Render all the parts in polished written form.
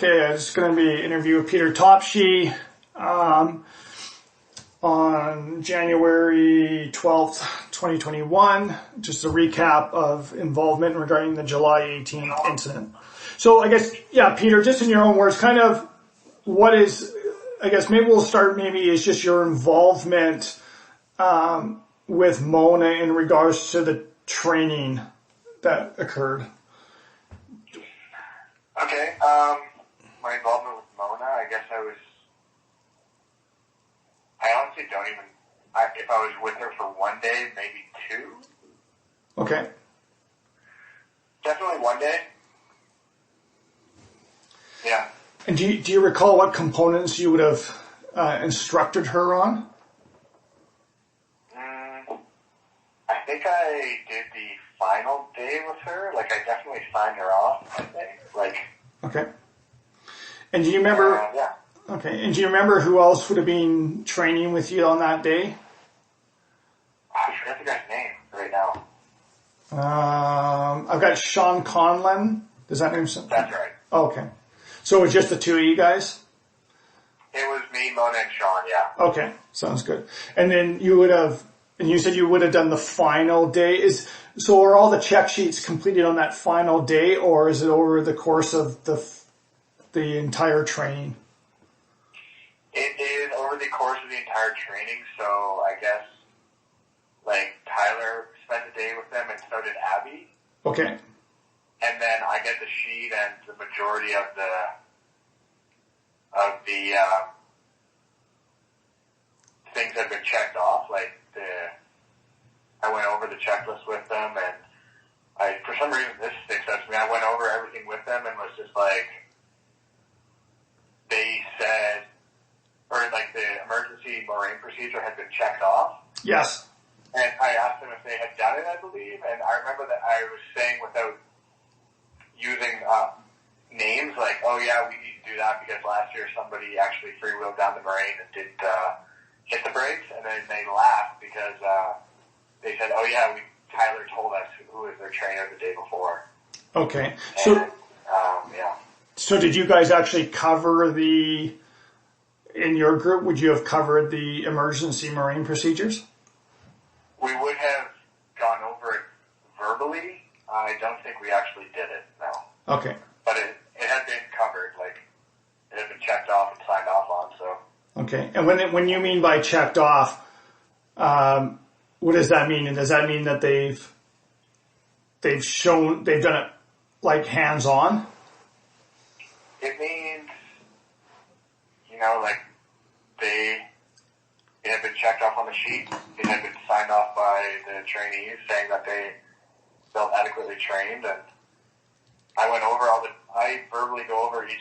Okay, it's going to be an interview with Peter Topshee on January 12th, 2021. Just a recap of involvement regarding the July 18th incident. So I guess, yeah, Peter, just in your own words, kind of what is, I guess maybe we'll start maybe is just your involvement with Mona in regards to the training that occurred. Okay, my involvement with Mona, I guess I honestly don't even, if I was with her for one day, maybe two. Okay. Definitely one day. Yeah. And do you recall what components you would have instructed her on? I think I did the final day with her. Like, I definitely signed her off, I think. Okay. And do you remember? Yeah. Okay. And do you remember who else would have been training with you on that day? I forget the guy's name right now. I've got Sean Conlon. Does that name something? That's right. Oh, okay. So it was just the two of you guys? It was me, Mona, and Sean, yeah. Okay. Sounds good. And then you would have, and you said you would have done the final day. So are all the check sheets completed on that final day, or is it over the course of the entire training? It is over the course of the entire training, so I guess, Tyler spent the day with them, and so did Abby. Okay. And then I get the sheet, and the majority of the things have been checked off. I went over the checklist with them, and for some reason, this sticks out to me. I went over everything with them and was just they said, the emergency marine procedure had been checked off. Yes. And I asked them if they had done it, I believe, and I remember that I was saying without using names, oh yeah, we need to do that because last year somebody actually freewheeled down the marine and didn't hit the brakes, and then they laughed because they said, oh yeah, Tyler told us who was their trainer the day before. Okay. And, yeah. So did you guys actually cover in your group, would you have covered the emergency marine procedures? We would have gone over it verbally. I don't think we actually did it, no. Okay. But it had been covered, it had been checked off and signed off on, so. Okay. And when you mean by checked off, what does that mean? And does that mean that they've done it hands-on? It means, it had been checked off on the sheet. It had been signed off by the trainees saying that they felt adequately trained, and I went over I verbally go over each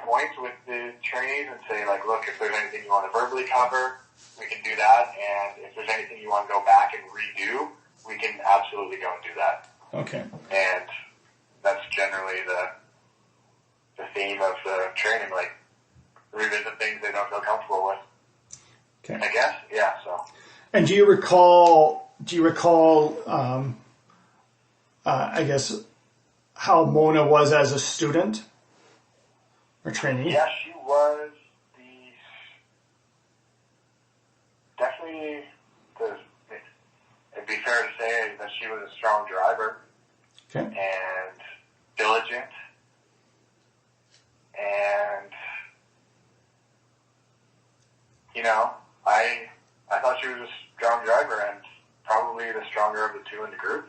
points with the trainees and say look, if there's anything you want to verbally cover, we can do that, and if there's anything you want to go back and redo, we can absolutely go and do that. Okay. And that's generally the theme of the training, revisit things they don't feel comfortable with. Okay. I guess, yeah, so. And do you recall, I guess, how Mona was as a student or trainee? Yeah, she was definitely it'd be fair to say that she was a strong driver. Okay. And diligent. And, I thought she was a strong driver and probably the stronger of the two in the group.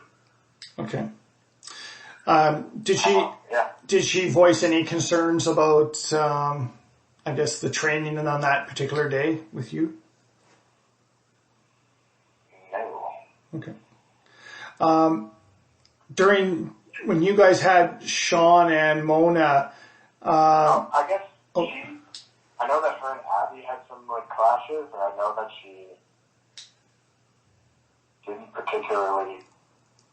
Okay. Did she voice any concerns about, I guess, the training and on that particular day with you? No. Okay. When you guys had Sean and Mona, I guess I know that her and Abby had some clashes, and I know that she didn't particularly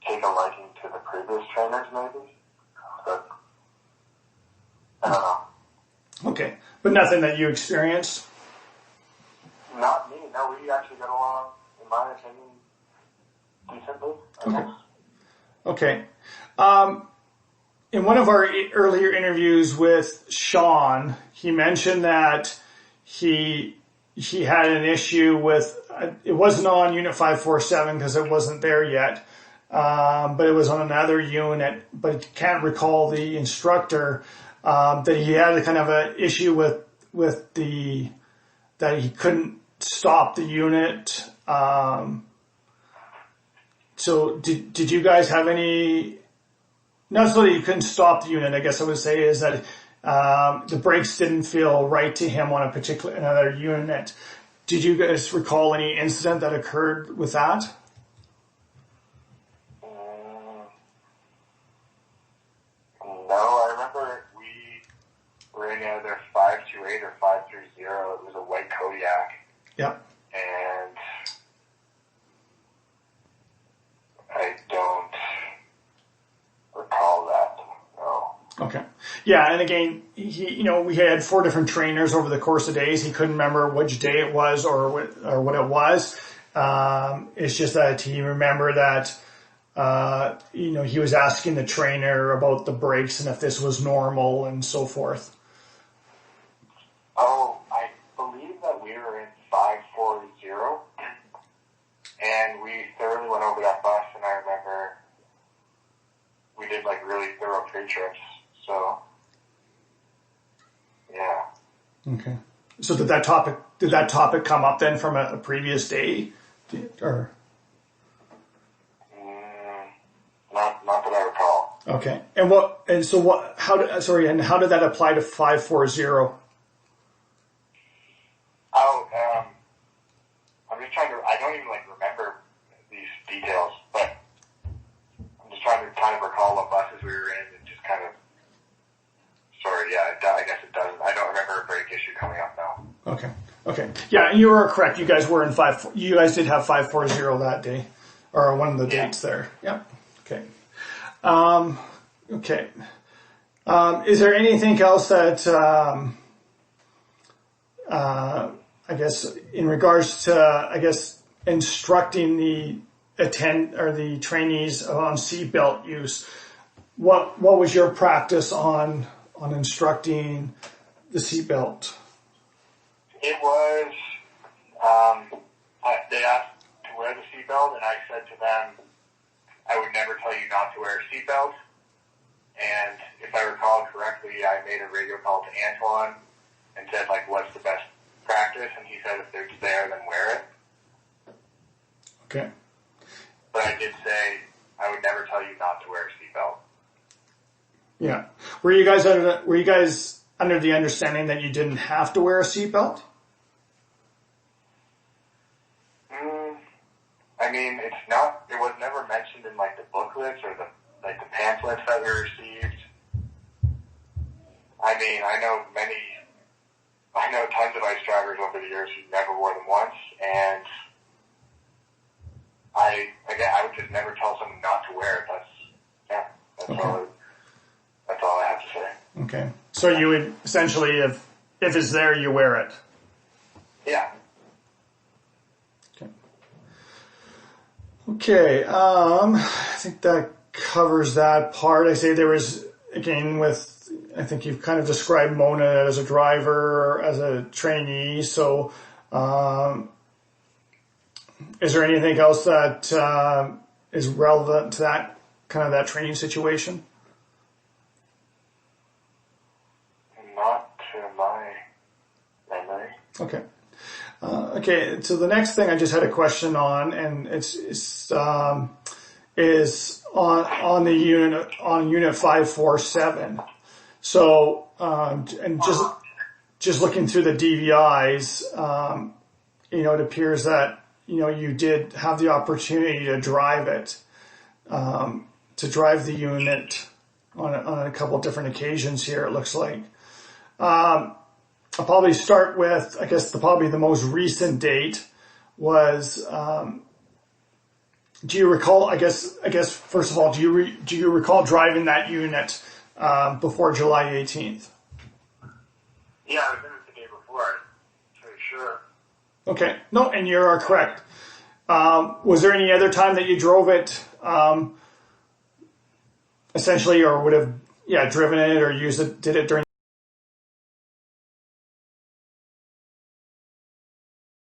take a liking to the previous trainers, maybe. But I don't know. Okay, but nothing that you experienced? Not me. No, we actually got along, in my opinion, decently. Okay. Okay. in one of our earlier interviews with Sean, he mentioned that he had an issue with, it wasn't on Unit 547 because it wasn't there yet, but it was on another unit, but he can't recall the instructor, that he had a kind of an issue with that he couldn't stop the unit. So did you guys have any, not so that you couldn't stop the unit, I guess I would say, is that the brakes didn't feel right to him on another unit. Did you guys recall any incident that occurred with that? No, I remember we were in either 528 or 530. It was a white Kodiak. Yep. And I don't recall that. No. Okay. Yeah, and again, we had 4 different trainers over the course of days. He couldn't remember which day it was or what it was. It's just that he remembered that, he was asking the trainer about the brakes and if this was normal and so forth. Oh, I believe that we were in 540, and we thoroughly went over that bus, and I remember we did like really thorough pre-trips, so yeah. Okay. So did that topic come up then from a previous day, or? Not that I recall. Okay. How did that apply to 540? Oh, I'm just trying to, I don't even remember these details, but I'm just trying to kind of recall what buses we were in and just kind of, sorry, yeah, I guess it doesn't, I don't remember a brake issue coming up now. Okay. Yeah, and you are correct. You guys were you guys did have 540 that day, or one of the dates there. Yep. Okay. Okay. Is there anything else that, I guess, in regards to, instructing the trainees on seatbelt use? What was your practice on instructing the seatbelt? It was, they asked to wear the seatbelt, and I said to them, I would never tell you not to wear a seatbelt. And if I recall correctly, I made a radio call to Antoine and said, what's the best practice? And he said, if it's there, then wear it. Okay. But I did say, I would never tell you not to wear a seatbelt. Yeah. Were you guys under the understanding that you didn't have to wear a seatbelt? I mean, it was never mentioned in the booklets or the pamphlets that we received. I mean, I know tons of ice drivers over the years who never wore them once, and I would just never tell someone not to wear it. That's all I have to say. Okay. So you would essentially, if it's there, you wear it. Yeah. Okay, I think that covers that part. I say there was, again, I think you've kind of described Mona as a driver, as a trainee, so is there anything else that is relevant to that, kind of that training situation? Not to my memory. Okay. Okay, so the next thing I just had a question on, and is on the unit, on Unit 547. So, and just looking through the DVIs, it appears that, you did have the opportunity to drive it, to drive the unit on a couple of different occasions here, it looks like. I'll probably start with, I guess, probably the most recent date was, do you recall, I guess, first of all, do you recall driving that unit, before July 18th? Yeah, I was in it the day before, for sure. Okay. No, and you are correct. Was there any other time that you drove it, essentially, or would have driven it or used it, did it during